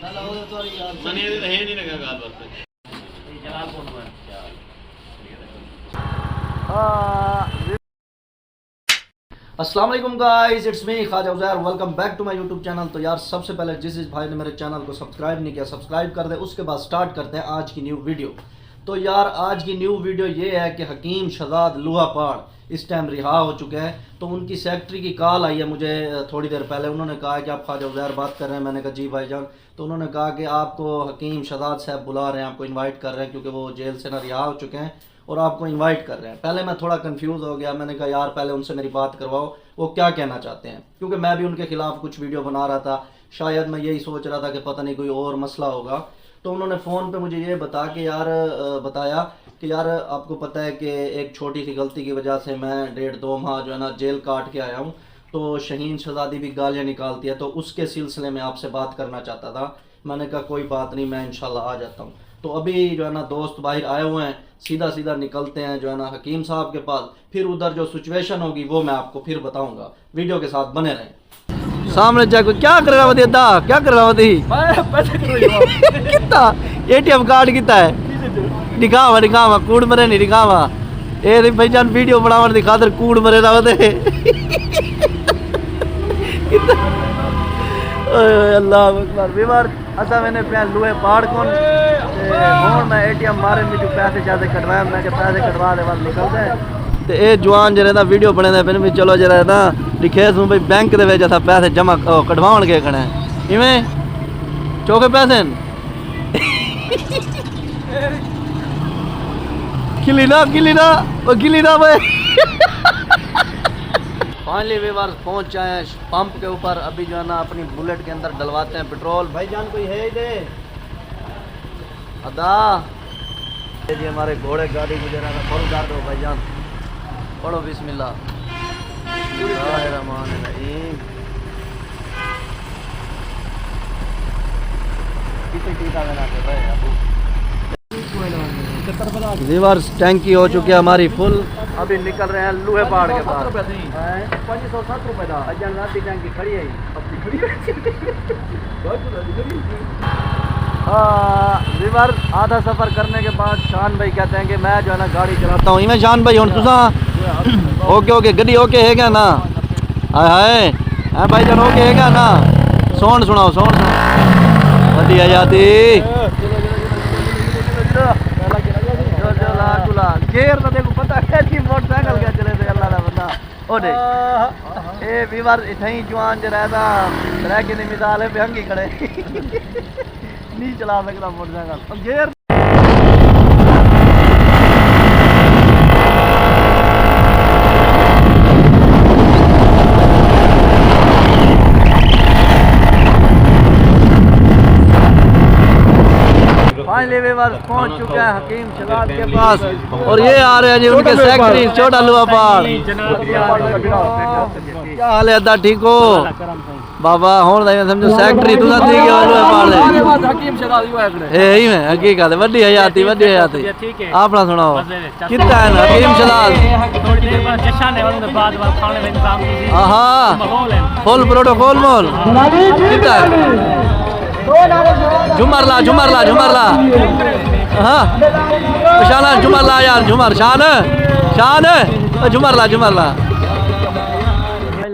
मने है नहीं लगा गाल बस जलालपुर में अस्सलाम वालेकुम guys, it's me Khwaja Uzair. Welcome back to my YouTube channel. तो यार सबसे पहले जिस भाई ने मेरे चैनल को सब्सक्राइब नहीं किया सब्सक्राइब कर दे। उसके बाद स्टार्ट करते हैं आज की न्यू वीडियो। तो यार आज की न्यू वीडियो ये है कि हकीम शहजाद लोहापाड़ इस टाइम रिहा हो चुके हैं। तो उनकी सेक्रेटरी की कॉल आई है मुझे थोड़ी देर पहले। उन्होंने कहा कि आप ख्वाजा उज़ैर बात कर रहे हैं। मैंने कहा जी भाईजान। तो उन्होंने कहा कि आपको हकीम शहजाद साहब बुला रहे हैं, आपको इनवाइट कर रहे हैं, क्योंकि वो जेल से ना रिहा हो चुके हैं और आपको इनवाइट कर रहे हैं। पहले मैं थोड़ा कंफ्यूज हो गया। मैंने कहा यार पहले उनसे मेरी बात करवाओ, वो क्या कहना चाहते हैं, क्योंकि मैं भी उनके खिलाफ कुछ वीडियो बना रहा था। शायद मैं यही सोच रहा था कि पता नहीं कोई और मसला होगा। तो उन्होंने फ़ोन पे मुझे ये बताया कि यार आपको पता है कि एक छोटी सी गलती की वजह से मैं 1.5-2 माह जो है ना जेल काट के आया हूँ। तो शहीन शहजादी भी गालियाँ निकालती है, तो उसके सिलसिले में आपसे बात करना चाहता था। मैंने कहा कोई बात नहीं, मैं इंशाल्लाह आ जाता हूँ। तो अभी जो है ना दोस्त बाहर आए हुए हैं, सीधा सीधा निकलते हैं जो है ना हकीम साहब के पास। फिर उधर जो सिचुएशन होगी वो मैं आपको फिर बताऊंगा। वीडियो के साथ बने रहें। सामने जाकर क्या कर रहा होती दा क्या कर रहा होती कितना एटीएम कार्ड कितना है दिखावा कूड़ मरे नहीं दिखावा ए भाई जान वीडियो बनावन दिखा दे कूड़ मरे ना होते अल्लाह अकबर बीमार असा मैंने लोहे पाड़ कौन और मैं एटीएम मारे में जो पैसे ज्यादा कटवाया मैं के पैसे कटवा दे बाद निकलते हैं। तो ये जवान जरा ना वीडियो बने दे भी चलो जरा ना लिखे सूँ भाई बैंक दे विच असा पैसे जमा कटवाउण गए खड़े इवें चौके पैसे गिली ना भाई फाइनली व्यूअर्स पहुंच जाए हैं पंप के ऊपर। अभी जो है ना अपनी बुलेट के अंदर डलवाते हैं पेट्रोल। भाईजान कोई है इधर अदा जी हमारे घोड़े गाड़ी गुजरा था फुल कर दो भाईजान। पढ़ो बिस्मिल्लाह रहमान रहीम। व्यूअर्स टैंकी हो चुकी है हमारी फुल। अभी निकल रहे हैं लोहे पहाड़ के पास। 560 रुपए का अजन रात की टैंकी खड़ी है व्यूअर्स आधा सफ़र करने के बाद शान भाई कहते हैं कि मैं जो है ना गाड़ी चलाता हूँ। इवें शान भाई हूँ तुसा ओके गड्डी ओके है क्या ना हाय हाय भाईजान ओके है क्या ना सोन सुनाओ वड्डी आ जाती गेर तो देखो पता है कि मोटरसाइकिल क्या चले थे अल्लाह दा बंदा ओ देख ए व्यूअर इथई जवान ज रहदा रह के नहीं मिसाल है भंगी खड़े नहीं चला सकता मोटरसाइकिल गेर। फाइनली व्यूअर्स पहुंच चुके हैं हकीम शहजाद के पास और ये आ रहे हैं जी उनके सेक्रेटरी छोटा लोहापाड़। क्या हाल है अदा ठीक हो बाबा होण दा समझो सेक्रेटरी तुसा थी गयो लोहापाड़ दे हकीम शहजाद ही है ए ही में हकीकत वड्डी हयाती आपना सुनाओ कितना है ना हकीम शहजाद थोड़ी देर बाद जश्न है उसके बाद खाने का इंतजाम कीजिए। हां फुल प्रोटोकॉल मोल कितना है झुमर ला हाँ शान झुमर ला यार झुमर शान झुमर ला।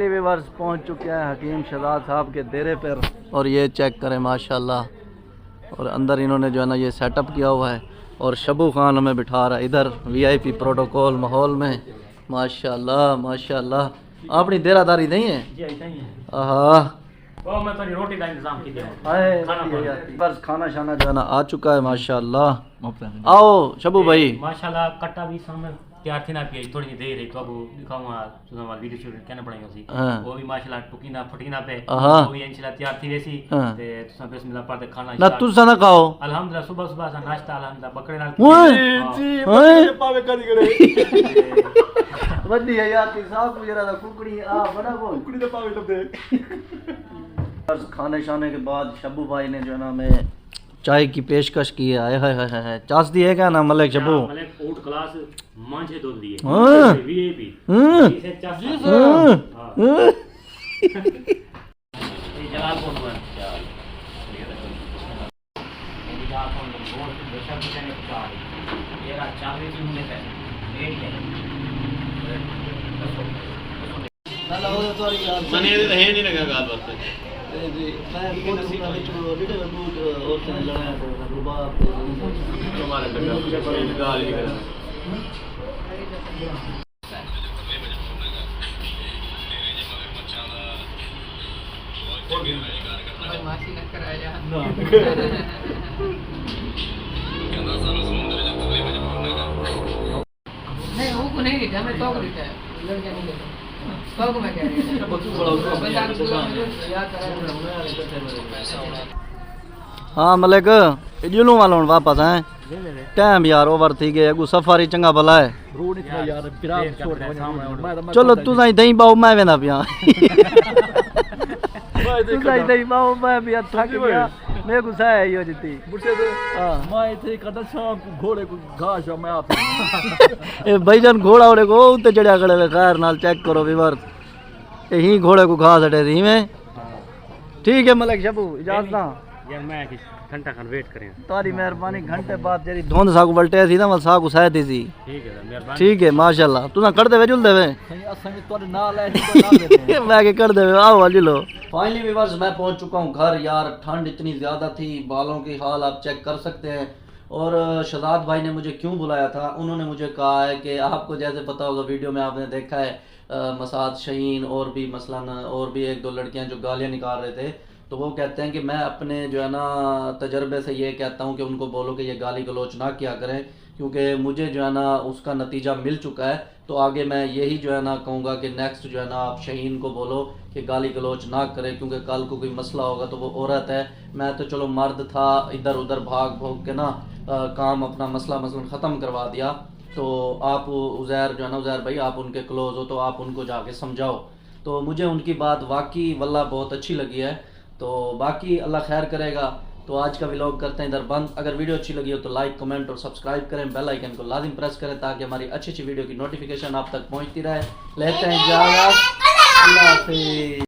व्यूअर्स पहुंच चुके हैं हकीम शहजाद साहब के डेरे पर और ये चेक करें माशाल्लाह। और अंदर इन्होंने जो है ना ये सेटअप किया हुआ है और शबू खान हमें बिठा रहा है इधर वीआईपी प्रोटोकॉल माहौल में माशाल्लाह। अपनी देरादारी नहीं है हाँ मैं तो रोटी का इंतजाम कीजिए। बस खाना शाना जो है ना आ चुका है माशाल्लाह। आओ शबू भाई माशाल्लाह कट्टा भी सामने तैयार थी ना पे थोड़ी देर है तो अब दिखाऊंगा सुना वीडियो शूट करना पड़ेगा उसी वो भी माशाल्लाह टुकी ना फटी ना पे वो भी इंशाल्लाह तैयार थी वैसी ते तुसा बिस्मिल्लाह पढ़ते खाना ना तुसा ना खाओ अल्हम्दुलिल्लाह सुबह सा नाश्ता अल्हम्दुलिल्लाह बकरे नाल जी बकरे पावे कदी करे वड्डी है यार की साहब गुजरा दा कुकड़ी आ बड़ा वो कुकड़ी दे पावे लबे। खाने शाने के बाद शबू भाई ने जो है ना हमें चाय की पेशकश की है। हाय हाय हाय चास दी है क्या ना मलिक शबू मलिक ओट क्लास मांझे दूध दिए वीआईपी इसे चास जी सर जलालपुर में और बेशक किसी ने पूछा ये रात 4 बजे की हमने पैसे रेट क्या है ना ना वो तो यार मने है नहीं लगा गाल बात पे जी मैं बहुत सुना है जो लीडर बूट और से लड़ा है रुबाब हमारा लगा गाल ही करा मासी न कराया नहीं वो को नहीं देता मैं तो को देता है लड़का नहीं देता तो को मैं कह रही हूं हाँ मलिक जुलू वालों वापस हैं टाइम यार ओवर थी गए अगू सफारी चंगा भला है चलो तू सही दही बाऊ मैं वेंदा पिया तू सही दही बाऊ मैं भी थक गया मैं गुस्सा है यो जीती हां मैं थे कदा शाम को घोड़े को घास मैं आप ए भाईजान घोड़ा ओड़े को उते चढ़या खड़े वे खैर नाल चेक करो व्यूअर यही घोड़े को घास हटे थी में ठीक है मलिक शबू इजाजत ना यार मैं घंटा खन वेट करें तारी मेहरबानी घंटे बाद जेरी धुंध साकू बलटे थी ना मल साकू सह थी ठीक है मेहरबानी ठीक है माशाल्लाह तू ना कर देवे जुल देवे असं तोरे नाल है तो नाल देते मैं के कर देवे आओ वाली लो फाइनली व्यूअर्स मैं पहुंच चुका हूं घर यार ठंड इतनी ज्यादा थी बालों की हाल आप चेक कर सकते हैं और शहजाद भाई ने मुझे क्यों बुलाया था उन्होंने मुझे कहा है कि आपको जैसे पता होगा वीडियो में आपने देखा है मसाद शहीन और भी मसलन और भी एक दो लड़कियां जो गालियां निकाल रहे थे तो वो कहते हैं कि मैं अपने जो है ना तजर्बे से ये कहता हूँ कि उनको बोलो कि ये गाली गलोच ना किया करें क्योंकि मुझे जो है ना उसका नतीजा मिल चुका है तो आगे मैं यही जो है ना कहूँगा कि नेक्स्ट जो है ना आप शहीन को बोलो कि गाली गलोच ना करें क्योंकि कल को कोई मसला होगा तो वो औरत है मैं तो चलो मर्द था इधर उधर भाग भोग के ना काम अपना मसला ख़त्म करवा दिया तो आप उज़ैर जो है ना उज़ैर भाई आप उनके क्लोज़ हो तो आप उनको जाके समझाओ तो मुझे उनकी बात वाकई वल्लाह बहुत अच्छी लगी है तो बाकी अल्लाह खैर करेगा तो आज का व्लॉग करते हैं इधर बंद अगर वीडियो अच्छी लगी हो तो लाइक कमेंट और सब्सक्राइब करें बेल आइकन को लाजिम प्रेस करें ताकि हमारी अच्छी वीडियो की नोटिफिकेशन आप तक पहुंचती रहे लेते हैं इजाज़त अल्लाह हाफिज़।